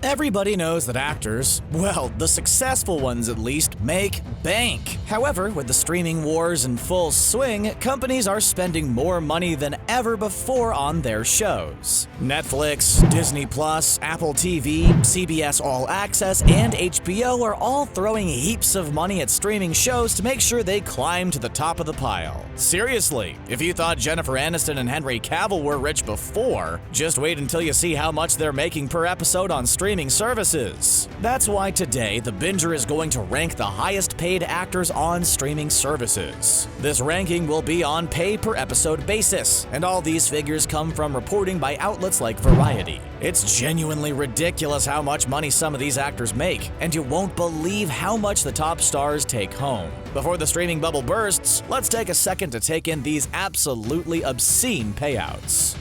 Everybody knows that actors, well, the successful ones at least, make bank. However, with the streaming wars in full swing, companies are spending more money than ever before on their shows. Netflix, Disney+, Apple TV, CBS All Access, and HBO are all throwing heaps of money at streaming shows to make sure they climb to the top of the pile. Seriously, if you thought Jennifer Aniston and Henry Cavill were rich before, just wait until you see how much they're making per episode on streaming services. That's why today, TheBinger is going to rank the highest paid actors on streaming services. This ranking will be on pay per episode basis, and all these figures come from reporting by outlets like Variety. It's genuinely ridiculous how much money some of these actors make, and you won't believe how much the top stars take home. Before the streaming bubble bursts, let's take a second to take in these absolutely obscene payouts.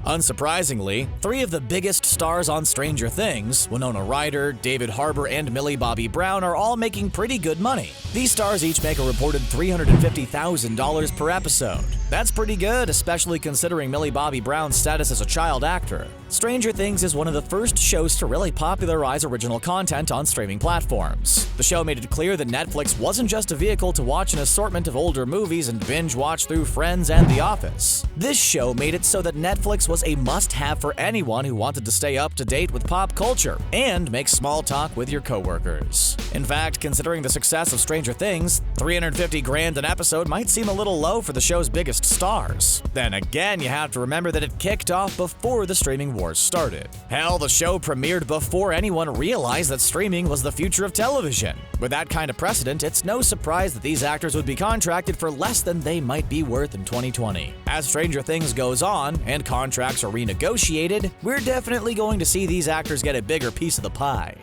Unsurprisingly, three of the biggest stars on Stranger Things, WINONA RYDER, David Harbour, and Millie Bobby Brown, are all making pretty good money. These stars each make a reported $350,000 per episode. That's pretty good, especially considering Millie Bobby Brown's status as a child actor. Stranger Things is one of the first shows to really popularize original content on streaming platforms. The show made it clear that Netflix wasn't just a vehicle to watch an assortment of older movies and binge watch through Friends and The Office. This show made it so that Netflix was a must-have for anyone who wanted to stay up to date with pop culture and make small talk with your coworkers. In fact, considering the success of Stranger Things, $350,000 an episode might seem a little low for the show's biggest stars. Then again, you have to remember that it kicked off before the streaming wars started. Hell, the show premiered before anyone realized that streaming was the future of television. With that kind of precedent, it's no surprise that these actors would be contracted for less than they might be worth in 2020. As Stranger Things goes on, and contracts are renegotiated, we're definitely going to see these actors get a bigger piece of the pie.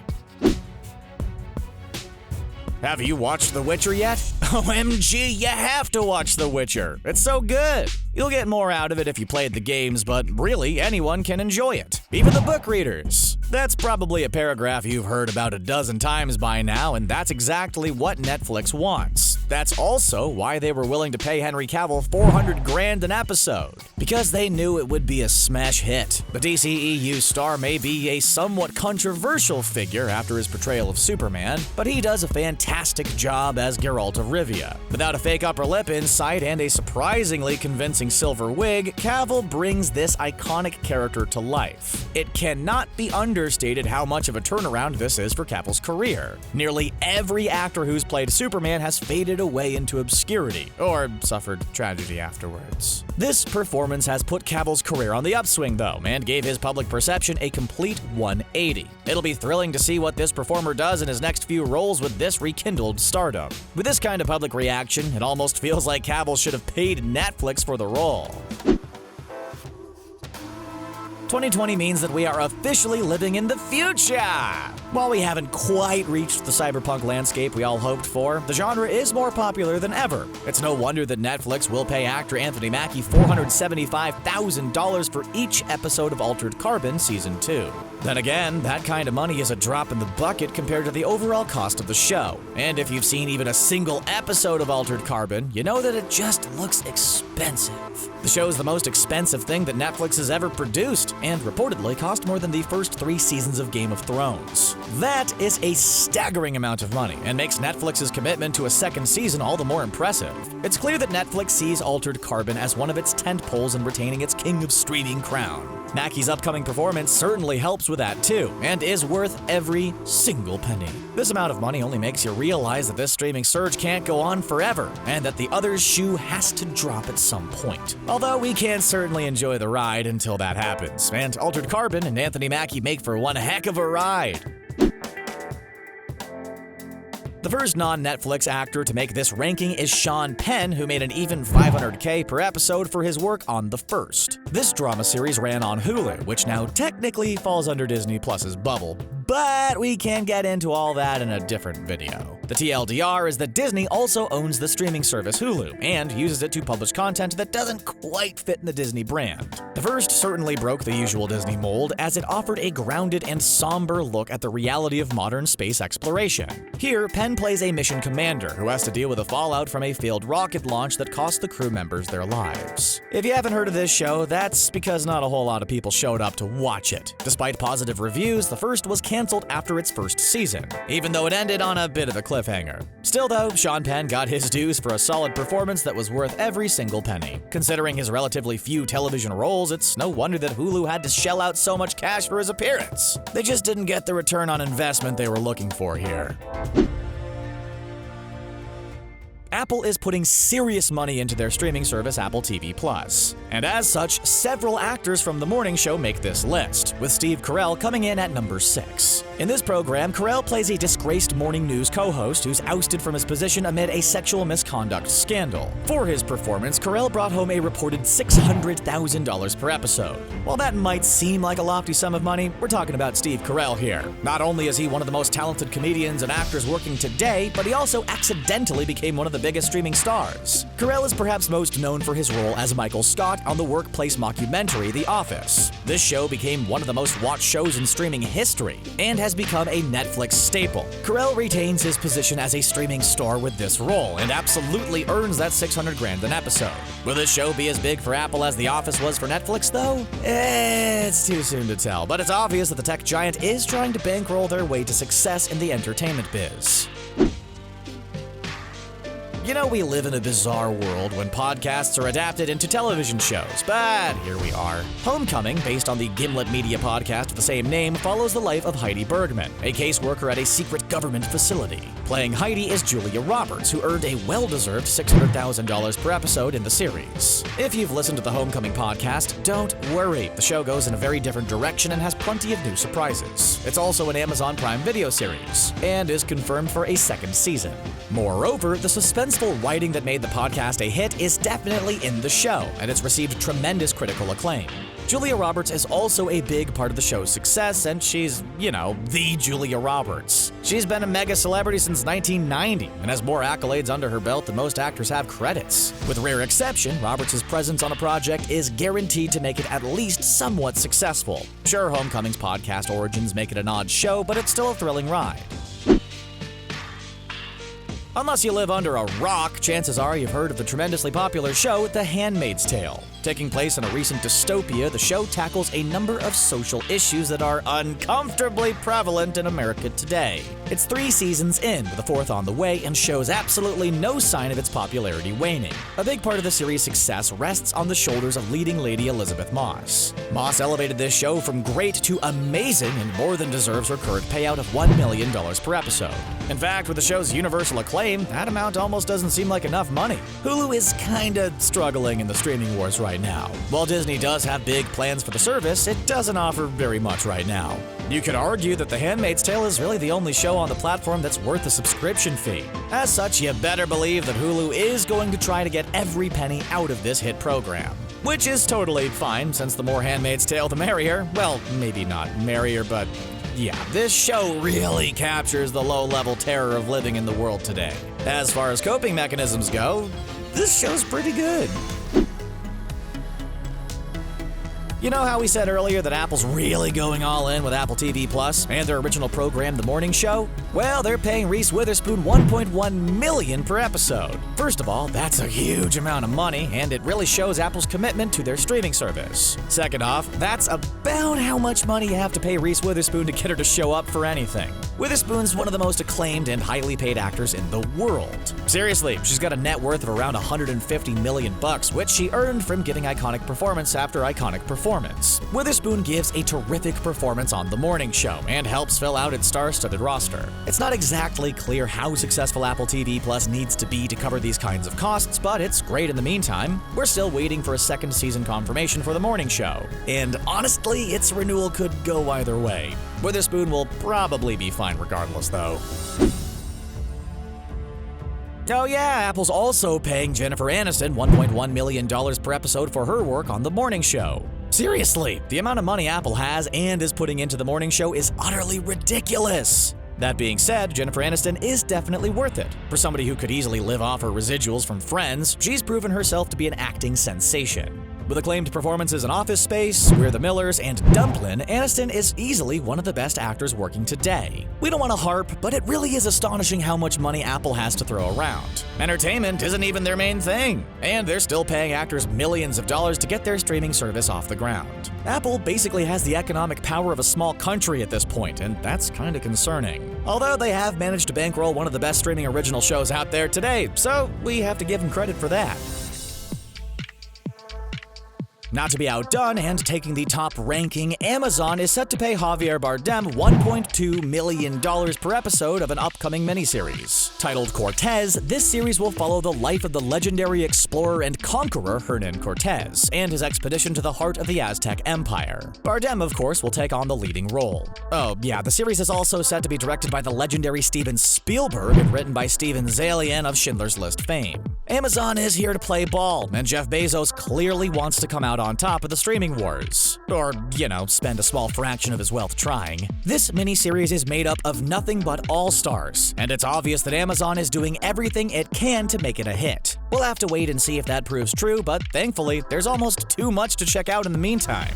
Have you watched The Witcher yet? OMG, you have to watch The Witcher. It's so good. You'll get more out of it if you played the games, but really, anyone can enjoy it. Even the book readers. That's probably a paragraph you've heard about a dozen times by now, and that's exactly what Netflix wants. That's also why they were willing to pay Henry Cavill $400,000 an episode, because they knew it would be a smash hit. The DCEU star may be a somewhat controversial figure after his portrayal of Superman, but he does a fantastic job as Geralt of Rivia. Without a fake upper lip in sight and a surprisingly convincing silver wig, Cavill brings this iconic character to life. It cannot be understated how much of a turnaround this is for Cavill's career. Nearly every actor who's played Superman has faded away into obscurity, or suffered tragedy afterwards. This performance has put Cavill's career on the upswing though, and gave his public perception a complete 180. It'll be thrilling to see what this performer does in his next few roles with this rekindled stardom. With this kind of public reaction, it almost feels like Cavill should have paid Netflix for the role. 2020 means that we are officially living in the future! While we haven't quite reached the cyberpunk landscape we all hoped for, the genre is more popular than ever. It's no wonder that Netflix will pay actor Anthony Mackie $475,000 for each episode of Altered Carbon Season 2. Then again, that kind of money is a drop in the bucket compared to the overall cost of the show. And if you've seen even a single episode of Altered Carbon, you know that it just looks expensive. The show is the most expensive thing that Netflix has ever produced, and reportedly cost more than the first 3 seasons of Game of Thrones. That is a staggering amount of money, and makes Netflix's commitment to a second season all the more impressive. It's clear that Netflix sees Altered Carbon as one of its tentpoles in retaining its king of streaming crown. Mackie's upcoming performance certainly helps with that too, and is worth every single penny. This amount of money only makes you realize that this streaming surge can't go on forever, and that the other's shoe has to drop at some point. Although we can certainly enjoy the ride until that happens, and Altered Carbon and Anthony Mackie make for one heck of a ride. The first non-Netflix actor to make this ranking is Sean Penn, who made an even $500K per episode for his work on The First. This drama series ran on Hulu, which now technically falls under Disney Plus's bubble, but we can get into all that in a different video. The TLDR is that Disney also owns the streaming service Hulu and uses it to publish content that doesn't quite fit in the Disney brand. The first certainly broke the usual Disney mold, as it offered a grounded and somber look at the reality of modern space exploration. Here, Penn plays a mission commander who has to deal with the fallout from a failed rocket launch that cost the crew members their lives. If you haven't heard of this show, that's because not a whole lot of people showed up to watch it. Despite positive reviews, the first was canceled after its first season, even though it ended on a bit of a cliffhanger. Still though, Sean Penn got his dues for a solid performance that was worth every single penny. Considering his relatively few television roles, it's no wonder that Hulu had to shell out so much cash for his appearance. They just didn't get the return on investment they were looking for here. Apple is putting serious money into their streaming service Apple TV+. And as such, several actors from The Morning Show make this list, with Steve Carell coming in at number 6. In this program, Carell plays a disgraced morning news co-host who's ousted from his position amid a sexual misconduct scandal. For his performance, Carell brought home a reported $600,000 per episode. While that might seem like a lofty sum of money, we're talking about Steve Carell here. Not only is he one of the most talented comedians and actors working today, but he also accidentally became one of the biggest streaming stars. Carell is perhaps most known for his role as Michael Scott on the workplace mockumentary The Office. This show became one of the most watched shows in streaming history and has become a Netflix staple. Carell retains his position as a streaming star with this role and absolutely earns that $600,000 an episode. Will this show be as big for Apple as The Office was for Netflix though? It's too soon to tell, but it's obvious that the tech giant is trying to bankroll their way to success in the entertainment biz. You know, we live in a bizarre world when podcasts are adapted into television shows, but here we are. Homecoming, based on the Gimlet Media podcast of the same name, follows the life of Heidi Bergman, a caseworker at a secret government facility. Playing Heidi is Julia Roberts, who earned a well-deserved $600,000 per episode in the series. If you've listened to the Homecoming podcast, don't worry. The show goes in a very different direction and has plenty of new surprises. It's also an Amazon Prime Video series, and is confirmed for a second season. Moreover, the suspenseful writing that made the podcast a hit is definitely in the show, and it's received tremendous critical acclaim. Julia Roberts is also a big part of the show's success, and she's, the Julia Roberts. She's been a mega celebrity since 1990 and has more accolades under her belt than most actors have credits. With rare exception, Roberts' presence on a project is guaranteed to make it at least somewhat successful. Sure, Homecoming's podcast origins make it an odd show, but it's still a thrilling ride. Unless you live under a rock, chances are you've heard of the tremendously popular show The Handmaid's Tale. Taking place in a recent dystopia, the show tackles a number of social issues that are uncomfortably prevalent in America today. It's 3 seasons in, with a 4th on the way, and shows absolutely no sign of its popularity waning. A big part of the series' success rests on the shoulders of leading lady Elisabeth Moss. Moss elevated this show from great to amazing and more than deserves her current payout of $1 million per episode. In fact, with the show's universal acclaim, that amount almost doesn't seem like enough money. Hulu is kinda struggling in the streaming wars right now. While Disney does have big plans for the service, it doesn't offer very much right now. You could argue that The Handmaid's Tale is really the only show on the platform that's worth a subscription fee. As such, you better believe that Hulu is going to try to get every penny out of this hit program. Which is totally fine, since the more Handmaid's Tale the merrier. Well, maybe not merrier, but yeah, this show really captures the low-level terror of living in the world today. As far as coping mechanisms go, this show's pretty good. You know how we said earlier that Apple's really going all in with Apple TV Plus and their original program, The Morning Show? Well, they're paying Reese Witherspoon $1.1 million per episode. First of all, that's a huge amount of money, and it really shows Apple's commitment to their streaming service. Second off, that's about how much money you have to pay Reese Witherspoon to get her to show up for anything. Witherspoon's one of the most acclaimed and highly paid actors in the world. Seriously, she's got a net worth of around $150 million, which she earned from giving iconic performance after iconic performance. Witherspoon gives a terrific performance on The Morning Show and helps fill out its star-studded roster. It's not exactly clear how successful Apple TV Plus needs to be to cover these kinds of costs, but it's great in the meantime. We're still waiting for a second season confirmation for The Morning Show. And honestly, its renewal could go either way. Witherspoon will probably be fine regardless, though. Oh yeah, Apple's also paying Jennifer Aniston $1.1 million per episode for her work on The Morning Show. Seriously, the amount of money Apple has and is putting into the morning show is utterly ridiculous. That being said, Jennifer Aniston is definitely worth it. For somebody who could easily live off her residuals from Friends, she's proven herself to be an acting sensation. With acclaimed performances in Office Space, We're the Millers, and Dumplin', Aniston is easily one of the best actors working today. We don't want to harp, but it really is astonishing how much money Apple has to throw around. Entertainment isn't even their main thing, and they're still paying actors millions of dollars to get their streaming service off the ground. Apple basically has the economic power of a small country at this point, and that's kind of concerning. Although they have managed to bankroll one of the best streaming original shows out there today, so we have to give them credit for that. Not to be outdone and taking the top ranking, Amazon is set to pay Javier Bardem $1.2 million per episode of an upcoming miniseries. Titled Cortez, this series will follow the life of the legendary explorer and conqueror Hernan Cortez and his expedition to the heart of the Aztec Empire. Bardem, of course, will take on the leading role. Oh yeah, the series is also set to be directed by the legendary Steven Spielberg and written by Steven Zaillian of Schindler's List fame. Amazon is here to play ball, and Jeff Bezos clearly wants to come out on top of the streaming wars. Or, spend a small fraction of his wealth trying. This miniseries is made up of nothing but all-stars, and it's obvious that Amazon is doing everything it can to make it a hit. We'll have to wait and see if that proves true, but thankfully, there's almost too much to check out in the meantime.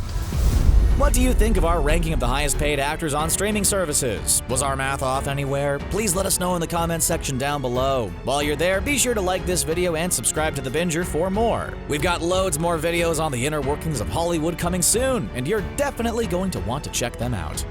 What do you think of our ranking of the highest paid actors on streaming services? Was our math off anywhere? Please let us know in the comments section down below. While you're there, be sure to like this video and subscribe to TheBinger for more. We've got loads more videos on the inner workings of Hollywood coming soon, and you're definitely going to want to check them out.